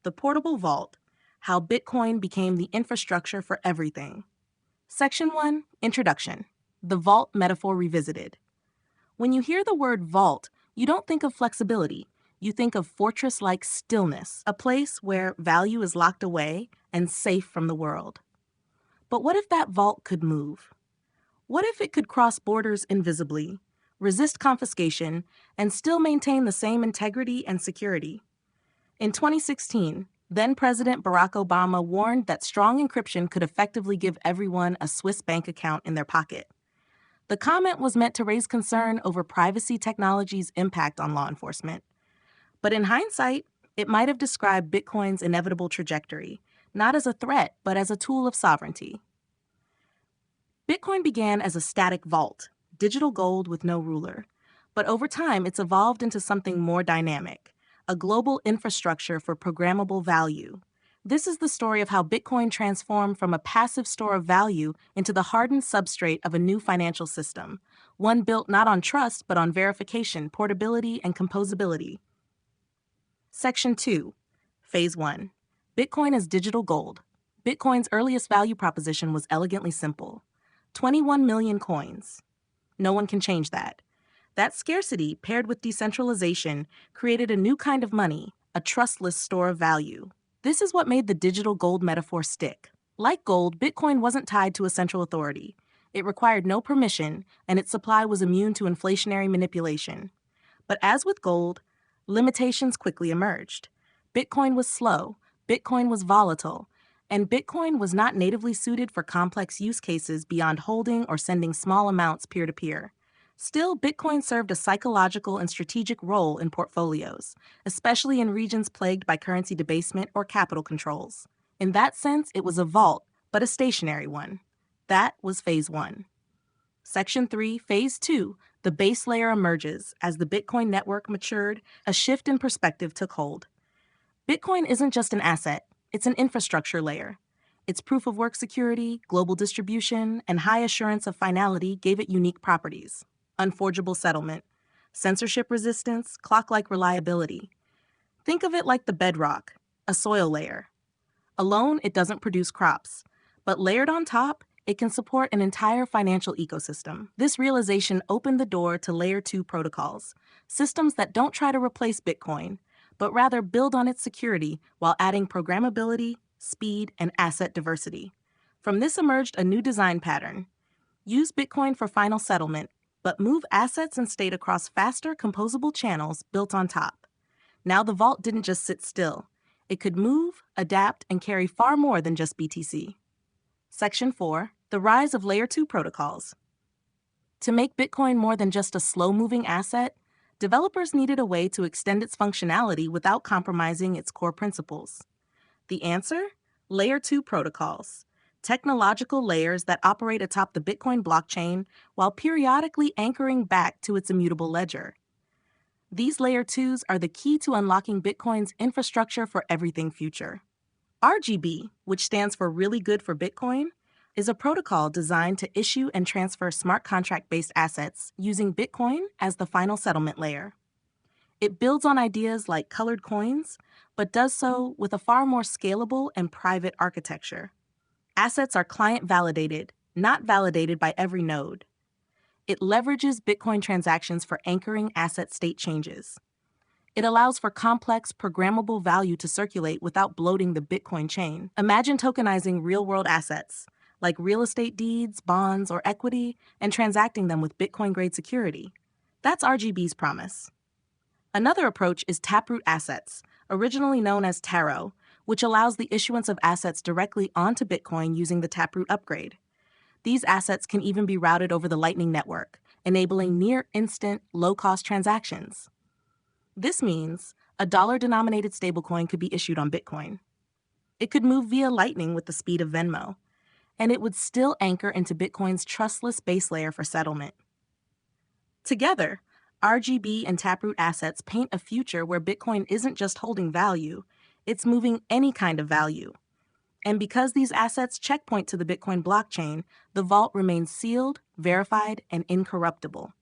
The Portable Vault: How Bitcoin Became the Infrastructure for Everything. Section 1, Introduction. The Vault Metaphor Revisited. When you hear the word vault, you don't think of flexibility. You think of fortress-like stillness, a place where value is locked away and safe from the world. But what if that vault could move? What if it could cross borders invisibly, resist confiscation, and still maintain the same integrity and security? In 2016, then-President Barack Obama warned that strong encryption could effectively give everyone a Swiss bank account in their pocket. The comment was meant to raise concern over privacy technology's impact on law enforcement. But in hindsight, it might have described Bitcoin's inevitable trajectory, not as a threat, but as a tool of sovereignty. Bitcoin began as a static vault, digital gold with no ruler. But over time, it's evolved into something more dynamic, a global infrastructure for programmable value. This is the story of how Bitcoin transformed from a passive store of value into the hardened substrate of a new financial system, one built not on trust but on verification, portability, and composability. Section 2, Phase 1. Bitcoin as digital gold. Bitcoin's earliest value proposition was elegantly simple: 21 million coins. No one can change that. That scarcity, paired with decentralization, created a new kind of money, a trustless store of value. This is what made the digital gold metaphor stick. Like gold, Bitcoin wasn't tied to a central authority. It required no permission, and its supply was immune to inflationary manipulation. But as with gold, limitations quickly emerged. Bitcoin was slow, Bitcoin was volatile, and Bitcoin was not natively suited for complex use cases beyond holding or sending small amounts peer-to-peer. Still, Bitcoin served a psychological and strategic role in portfolios, especially in regions plagued by currency debasement or capital controls. In that sense, it was a vault, but a stationary one. That was Phase 1. Section 3, Phase 2, the base layer emerges. As the Bitcoin network matured, a shift in perspective took hold. Bitcoin isn't just an asset, it's an infrastructure layer. Its proof-of-work security, global distribution, and high assurance of finality gave it unique properties: unforgeable settlement, censorship resistance, clock-like reliability. Think of it like the bedrock, a soil layer. Alone, it doesn't produce crops, but layered on top, it can support an entire financial ecosystem. This realization opened the door to Layer 2 protocols, systems that don't try to replace Bitcoin, but rather build on its security while adding programmability, speed, and asset diversity. From this emerged a new design pattern: use Bitcoin for final settlement, but move assets and state across faster, composable channels built on top. Now the vault didn't just sit still. It could move, adapt, and carry far more than just BTC. Section 4, the rise of Layer 2 protocols. To make Bitcoin more than just a slow-moving asset, developers needed a way to extend its functionality without compromising its core principles. The answer? Layer 2 protocols. Technological layers that operate atop the Bitcoin blockchain while periodically anchoring back to its immutable ledger. These Layer 2s are the key to unlocking Bitcoin's infrastructure for everything future. RGB, which stands for Really Good for Bitcoin, is a protocol designed to issue and transfer smart contract-based assets using Bitcoin as the final settlement layer. It builds on ideas like colored coins, but does so with a far more scalable and private architecture. Assets are client-validated, not validated by every node. It leverages Bitcoin transactions for anchoring asset state changes. It allows for complex, programmable value to circulate without bloating the Bitcoin chain. Imagine tokenizing real-world assets, like real estate deeds, bonds, or equity, and transacting them with Bitcoin-grade security. That's RGB's promise. Another approach is Taproot Assets, originally known as Taro, which allows the issuance of assets directly onto Bitcoin using the Taproot upgrade. These assets can even be routed over the Lightning Network, enabling near-instant, low-cost transactions. This means a dollar-denominated stablecoin could be issued on Bitcoin. It could move via Lightning with the speed of Venmo, and it would still anchor into Bitcoin's trustless base layer for settlement. Together, RGB and Taproot Assets paint a future where Bitcoin isn't just holding value, it's moving any kind of value. And because these assets checkpoint to the Bitcoin blockchain, the vault remains sealed, verified, and incorruptible.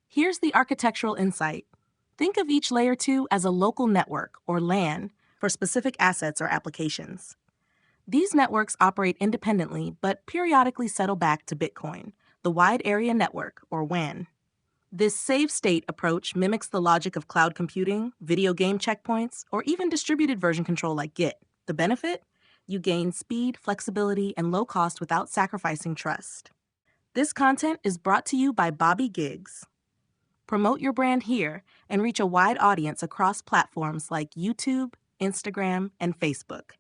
Here's the architectural insight. Think of each Layer 2 as a local network, or LAN, for specific assets or applications. These networks operate independently but periodically settle back to Bitcoin, the Wide Area Network, or WAN. This save-state approach mimics the logic of cloud computing, video game checkpoints, or even distributed version control like Git. The benefit? You gain speed, flexibility, and low cost without sacrificing trust. This content is brought to you by Bobby Giggs. Promote your brand here and reach a wide audience across platforms like YouTube, Instagram, and Facebook.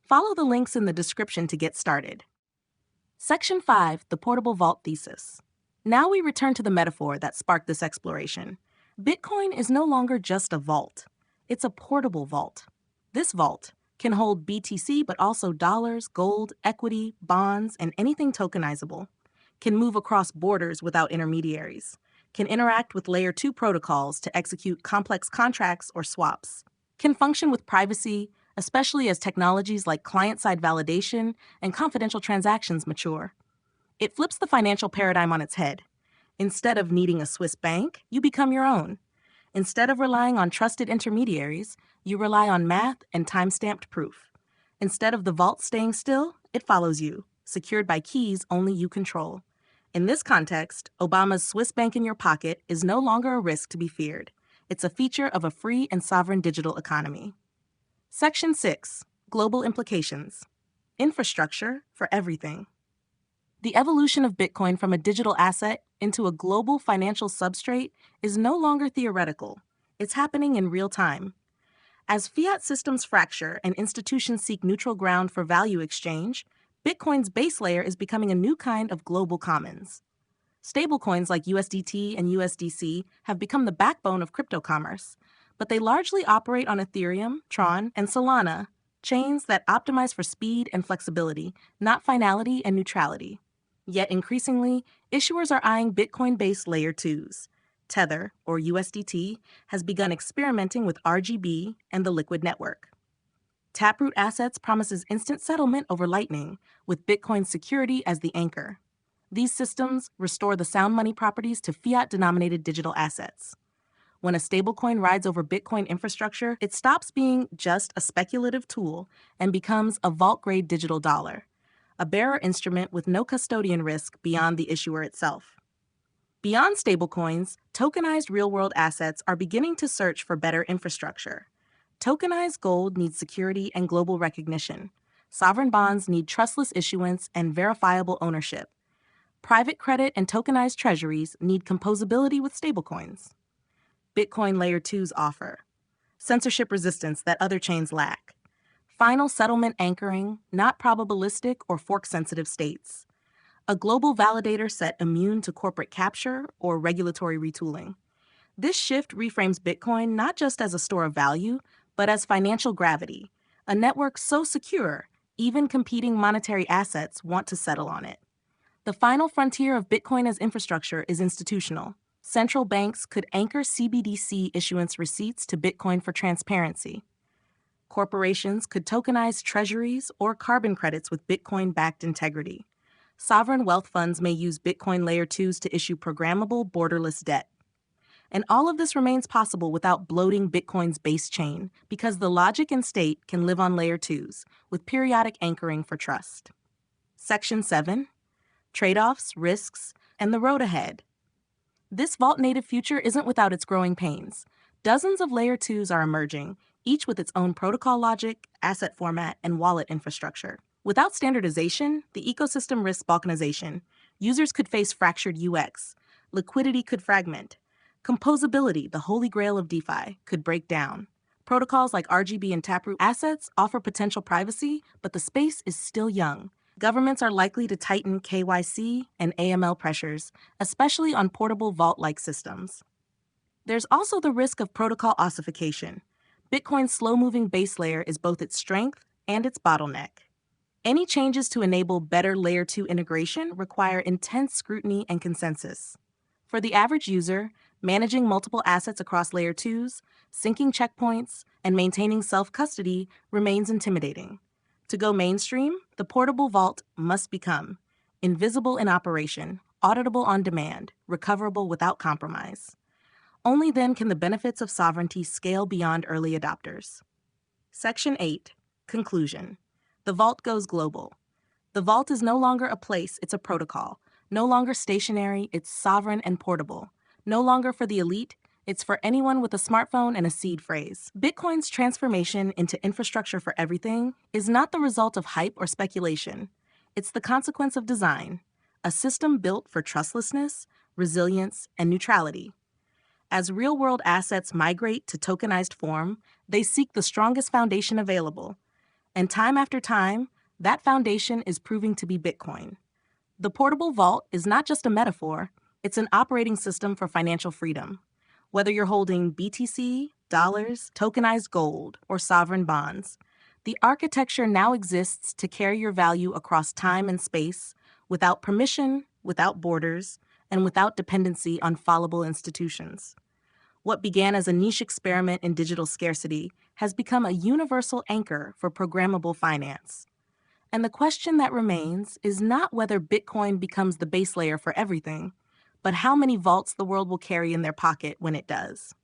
Follow the links in the description to get started. Section 5, the Portable Vault Thesis. Now we return to the metaphor that sparked this exploration. Bitcoin is no longer just a vault. It's a portable vault. This vault can hold BTC but also dollars, gold, equity, bonds, and anything tokenizable. Can move across borders without intermediaries. Can interact with Layer 2 protocols to execute complex contracts or swaps. Can function with privacy, especially as technologies like client-side validation and confidential transactions mature. It flips the financial paradigm on its head. Instead of needing a Swiss bank, you become your own. Instead of relying on trusted intermediaries, you rely on math and time-stamped proof. Instead of the vault staying still, it follows you, secured by keys only you control. In this context, Obama's Swiss bank in your pocket is no longer a risk to be feared. It's a feature of a free and sovereign digital economy. Section 6, Global Implications. Infrastructure for everything. The evolution of Bitcoin from a digital asset into a global financial substrate is no longer theoretical. It's happening in real time. As fiat systems fracture and institutions seek neutral ground for value exchange, Bitcoin's base layer is becoming a new kind of global commons. Stablecoins like USDT and USDC have become the backbone of crypto commerce, but they largely operate on Ethereum, Tron, and Solana, chains that optimize for speed and flexibility, not finality and neutrality. Yet increasingly, issuers are eyeing Bitcoin-based Layer 2s. Tether, or USDT, has begun experimenting with RGB and the Liquid network. Taproot Assets promises instant settlement over Lightning, with Bitcoin security as the anchor. These systems restore the sound money properties to fiat-denominated digital assets. When a stablecoin rides over Bitcoin infrastructure, it stops being just a speculative tool and becomes a vault-grade digital dollar, a bearer instrument with no custodian risk beyond the issuer itself. Beyond stablecoins, tokenized real-world assets are beginning to search for better infrastructure. Tokenized gold needs security and global recognition. Sovereign bonds need trustless issuance and verifiable ownership. Private credit and tokenized treasuries need composability with stablecoins. Bitcoin Layer 2s offer censorship resistance that other chains lack. Final settlement anchoring, not probabilistic or fork-sensitive states. A global validator set immune to corporate capture or regulatory retooling. This shift reframes Bitcoin not just as a store of value, but as financial gravity, a network so secure, even competing monetary assets want to settle on it. The final frontier of Bitcoin as infrastructure is institutional. Central banks could anchor CBDC issuance receipts to Bitcoin for transparency. Corporations could tokenize treasuries or carbon credits with Bitcoin-backed integrity. Sovereign wealth funds may use Bitcoin Layer 2s to issue programmable, borderless debt. And all of this remains possible without bloating Bitcoin's base chain, because the logic and state can live on Layer 2s, with periodic anchoring for trust. Section 7, Trade-offs, Risks, and the Road Ahead. This vault-native future isn't without its growing pains. Dozens of Layer 2s are emerging, each with its own protocol logic, asset format, and wallet infrastructure. Without standardization, the ecosystem risks balkanization. Users could face fractured UX. Liquidity could fragment. Composability, the holy grail of DeFi, could break down. Protocols like RGB and Taproot Assets offer potential privacy, but the space is still young. Governments are likely to tighten KYC and AML pressures, especially on portable vault-like systems. There's also the risk of protocol ossification. Bitcoin's slow-moving base layer is both its strength and its bottleneck. Any changes to enable better Layer 2 integration require intense scrutiny and consensus. For the average user, managing multiple assets across Layer 2s, syncing checkpoints, and maintaining self-custody remains intimidating. To go mainstream, the portable vault must become invisible in operation, auditable on demand, recoverable without compromise. Only then can the benefits of sovereignty scale beyond early adopters. Section 8. Conclusion. The vault goes global. The vault is no longer a place, it's a protocol. No longer stationary, it's sovereign and portable. No longer for the elite, it's for anyone with a smartphone and a seed phrase. Bitcoin's transformation into infrastructure for everything is not the result of hype or speculation. It's the consequence of design, a system built for trustlessness, resilience, and neutrality. As real-world assets migrate to tokenized form, they seek the strongest foundation available. And time after time, that foundation is proving to be Bitcoin. The portable vault is not just a metaphor, it's an operating system for financial freedom. Whether you're holding BTC, dollars, tokenized gold, or sovereign bonds, the architecture now exists to carry your value across time and space without permission, without borders, and without dependency on fallible institutions. What began as a niche experiment in digital scarcity has become a universal anchor for programmable finance. And the question that remains is not whether Bitcoin becomes the base layer for everything, but how many vaults the world will carry in their pocket when it does.